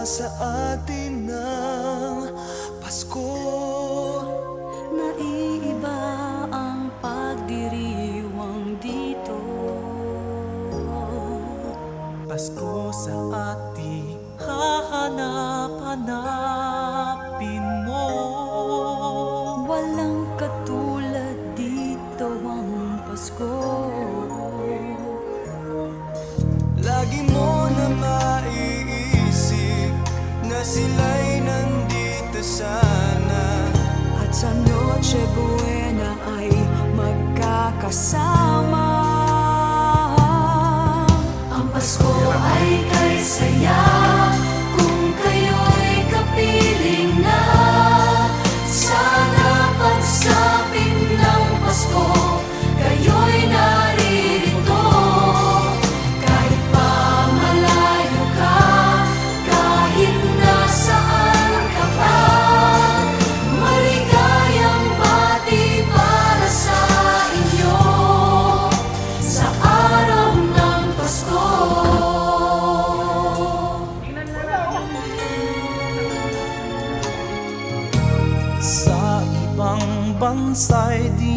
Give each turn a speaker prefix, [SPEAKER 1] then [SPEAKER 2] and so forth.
[SPEAKER 1] sa atin ng Pasko.
[SPEAKER 2] Naiiba ang pagdiriwang dito.
[SPEAKER 1] Pasko sa ating hahanap-hanapin mo.
[SPEAKER 2] Walang katulad dito ang Pasko.
[SPEAKER 1] Lagi mo na maiisip na sila'y nandito sana,
[SPEAKER 2] At sa Noche Buena ay magkakasama. Ang Pasko ay kay saya kung kayo'y kapiling na. Sana pagsapit ng Pasko, kayo'y naririto. Kahit pa malayo ka, kahit nasaan ka pa, maligayang bati para sa inyo sa araw ng Pasko.
[SPEAKER 1] sa ibang bansa'y di